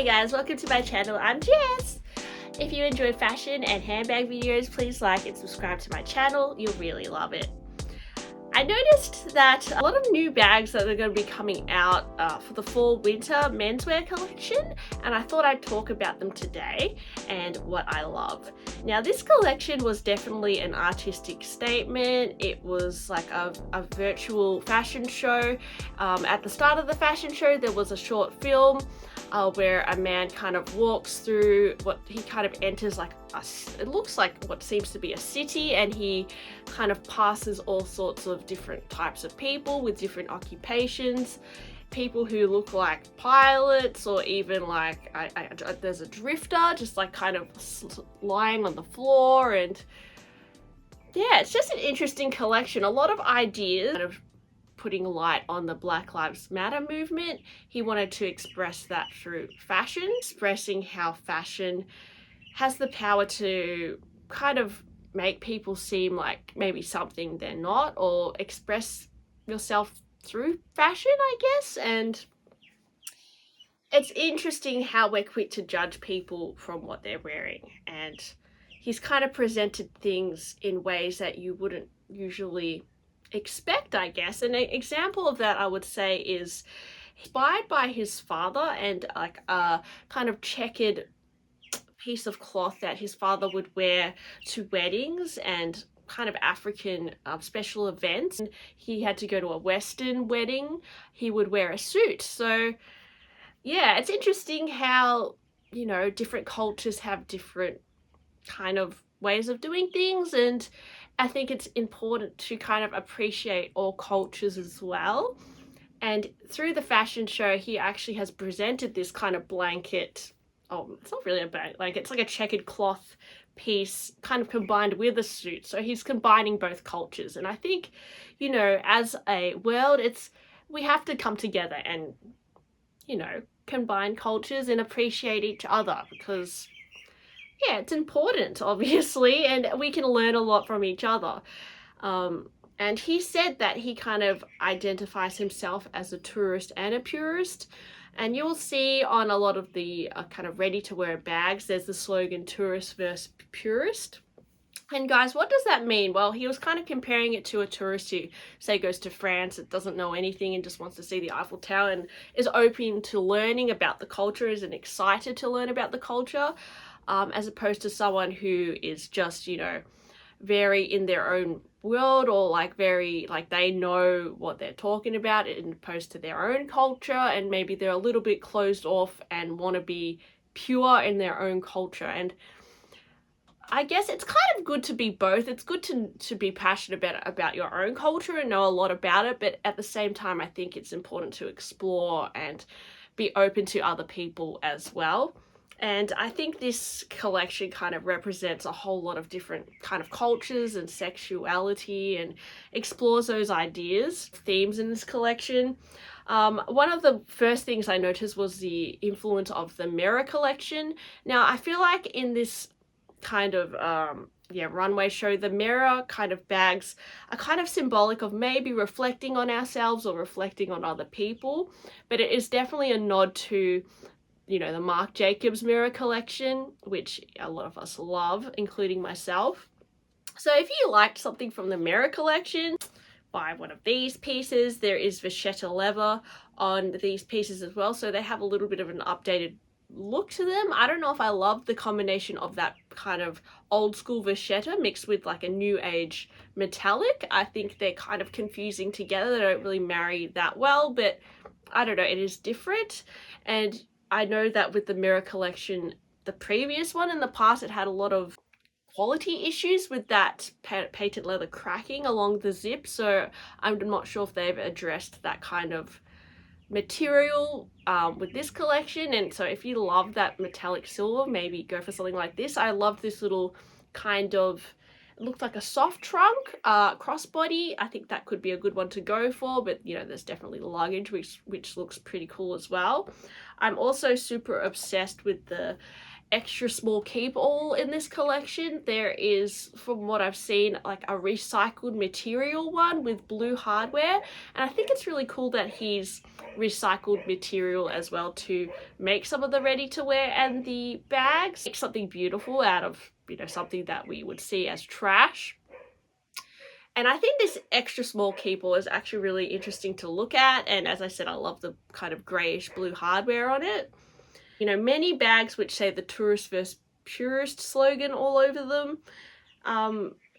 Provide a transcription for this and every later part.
Hey guys, welcome to my channel. I'm Jess. If you enjoy fashion and handbag videos, please like and subscribe to my channel. You'll really love it. I noticed that a lot of new bags that are going to be coming out for the fall winter menswear collection, and I thought I'd talk about them today and what I love. Now, this collection was definitely an artistic statement. It was like a virtual fashion show. At the start of the fashion show, there was a short film where a man kind of walks through what he kind of enters like it looks like what seems to be a city, and he kind of passes all sorts of different types of people with different occupations, people who look like pilots, or even like there's a drifter just like kind of lying on the floor. And yeah, it's just an interesting collection, a lot of ideas, kind of putting light on the Black Lives Matter movement. He wanted to express that through fashion, expressing how fashion has the power to kind of make people seem like maybe something they're not, or express yourself through fashion, I guess. And it's interesting how we're quick to judge people from what they're wearing, and he's kind of presented things in ways that you wouldn't usually expect, I guess. An example of that, I would say, is inspired by his father, and like a kind of checkered piece of cloth that his father would wear to weddings and kind of African special events. And he had to go to a Western wedding, he would wear a suit. So yeah, it's interesting how, you know, different cultures have different kind of ways of doing things, and I think it's important to kind of appreciate all cultures as well. And through the fashion show, he actually has presented this kind of blanket. Oh, it's not really a blanket, it's like a checkered cloth piece kind of combined with a suit. So he's combining both cultures. And I think, you know, as a world, we have to come together and, you know, combine cultures and appreciate each other, because yeah, it's important, obviously, and we can learn a lot from each other. And he said that he kind of identifies himself as a tourist and a purist. And you'll see on a lot of the kind of ready-to-wear bags, there's the slogan tourist versus purist. And guys, what does that mean? Well, he was kind of comparing it to a tourist who, say, goes to France and doesn't know anything and just wants to see the Eiffel Tower and is open to learning about the culture, isn't excited to learn about the culture, as opposed to someone who is just, you know, very in their own world, or like very like they know what they're talking about, as opposed to their own culture, and maybe they're a little bit closed off and want to be pure in their own culture. And I guess it's kind of good to be both. It's good to be passionate about your own culture and know a lot about it, but at the same time, I think it's important to explore and be open to other people as well. And I think this collection kind of represents a whole lot of different kind of cultures and sexuality, and explores those ideas, themes in this collection. One of the first things I noticed was the influence of the mirror collection. Now, I feel like in this kind of runway show, the mirror kind of bags are kind of symbolic of maybe reflecting on ourselves or reflecting on other people, but it is definitely a nod to, you know, the Marc Jacobs mirror collection, which a lot of us love, including myself. So if you liked something from the mirror collection, buy one of these pieces. There is vachetta leather on these pieces as well, so they have a little bit of an updated look to them. I don't know if I love the combination of that kind of old school vachetta mixed with like a new age metallic. I think they're kind of confusing together. They don't really marry that well, but I don't know, it is different. And I know that with the mirror collection, the previous one in the past, it had a lot of quality issues with that patent leather cracking along the zip, so I'm not sure if they've addressed that kind of material with this collection. And so if you love that metallic silver, maybe go for something like this. I love this little kind of, it looks like a soft trunk crossbody. I think that could be a good one to go for, but you know, there's definitely luggage, which looks pretty cool as well. I'm also super obsessed with the extra small keep all in this collection. There is, from what I've seen, like a recycled material one with blue hardware, and I think it's really cool that he's recycled material as well to make some of the ready to wear and the bags. Make something beautiful out of, you know, something that we would see as trash. And I think this extra small keeper is actually really interesting to look at. And as I said, I love the kind of grayish blue hardware on it. You know, many bags which say the Tourist vs Purist slogan all over them.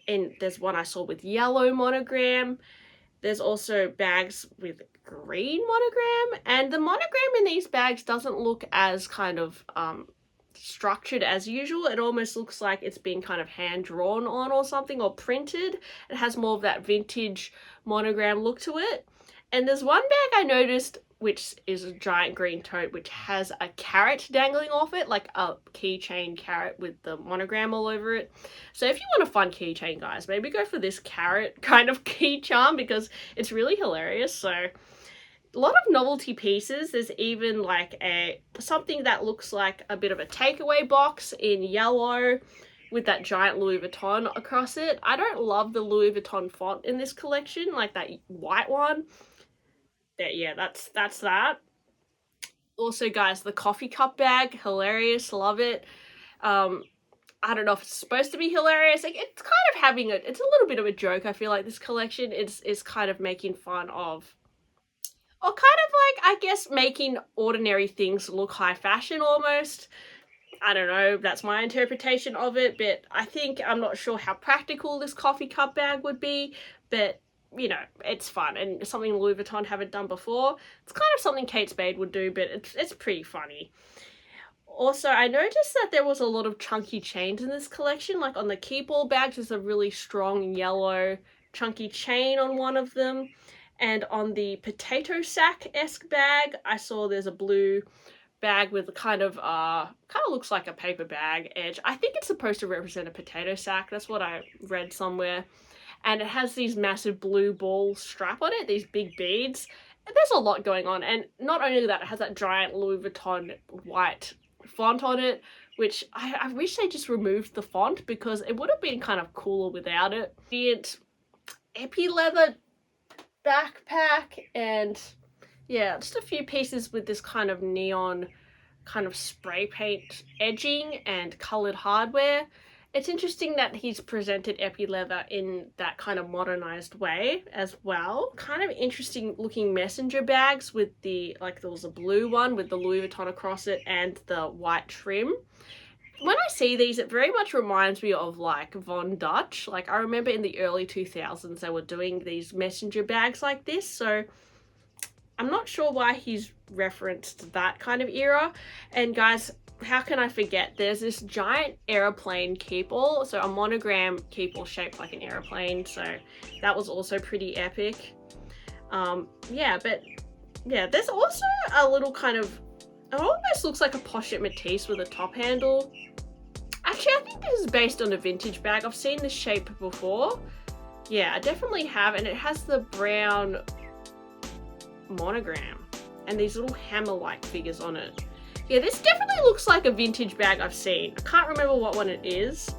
And there's one I saw with yellow monogram. There's also bags with green monogram. And the monogram in these bags doesn't look as kind of structured as usual. It almost looks like it's been kind of hand drawn on or something, or printed. It has more of that vintage monogram look to it. And there's one bag I noticed which is a giant green tote which has a carrot dangling off it, like a keychain carrot with the monogram all over it. So if you want a fun keychain, guys, maybe go for this carrot kind of key charm because it's really hilarious. So a lot of novelty pieces. There's even like something that looks like a bit of a takeaway box in yellow with that giant Louis Vuitton across it. I don't love the Louis Vuitton font in this collection, like that white one. Yeah, that's that. Also, guys, the coffee cup bag, hilarious, love it. I don't know if it's supposed to be hilarious. Like, it's kind of having it's a little bit of a joke. I feel like this collection is kind of making fun of, or kind of like, I guess, making ordinary things look high fashion almost. I don't know, that's my interpretation of it, but I'm not sure how practical this coffee cup bag would be, but you know, it's fun and something Louis Vuitton haven't done before. It's kind of something Kate Spade would do, but it's pretty funny. Also, I noticed that there was a lot of chunky chains in this collection. Like on the Keepall bags, there's a really strong yellow chunky chain on one of them. And on the potato sack-esque bag, I saw there's a blue bag with a kind of looks like a paper bag edge. I think it's supposed to represent a potato sack. That's what I read somewhere. And it has these massive blue ball strap on it, these big beads. And there's a lot going on. And not only that, it has that giant Louis Vuitton white font on it, which I wish they just removed the font because it would have been kind of cooler without it. It's epi leather backpack, and yeah, just a few pieces with this kind of neon kind of spray paint edging and colored hardware. It's interesting that he's presented epi leather in that kind of modernized way as well. Kind of interesting looking messenger bags with the, like there was a blue one with the Louis Vuitton across it and the white trim. When I see these, it very much reminds me of like Von Dutch. Like I remember in the early 2000s they were doing these messenger bags like this, so I'm not sure why he's referenced that kind of era. And guys, how can I forget? There's this giant airplane Keepall, so a monogram Keepall shaped like an airplane, so that was also pretty epic. Yeah, but yeah, there's also a little kind of, it almost looks like a pochette Matisse with a top handle. Actually, I think this is based on a vintage bag. I've seen this shape before. Yeah, I definitely have, and it has the brown monogram and these little hammer-like figures on it. Yeah, this definitely looks like a vintage bag I've seen. I can't remember what one it is,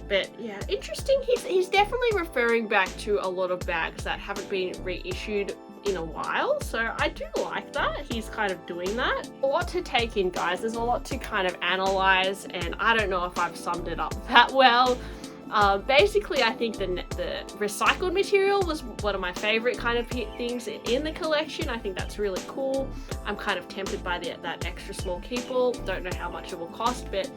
but yeah, interesting. He's definitely referring back to a lot of bags that haven't been reissued in a while, so I do like that he's kind of doing that. A lot to take in, guys. There's a lot to kind of analyze, and I don't know if I've summed it up that well. Basically, I think the recycled material was one of my favorite kind of things in the collection. I think that's really cool. I'm kind of tempted by that extra small Keepall. Don't know how much it will cost, but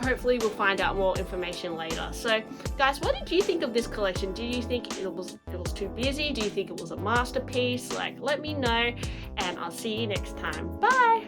hopefully we'll find out more information later. So guys, what did you think of this collection? Do you think it was too busy? Do you think it was a masterpiece? Like, let me know, and I'll see you next time. Bye!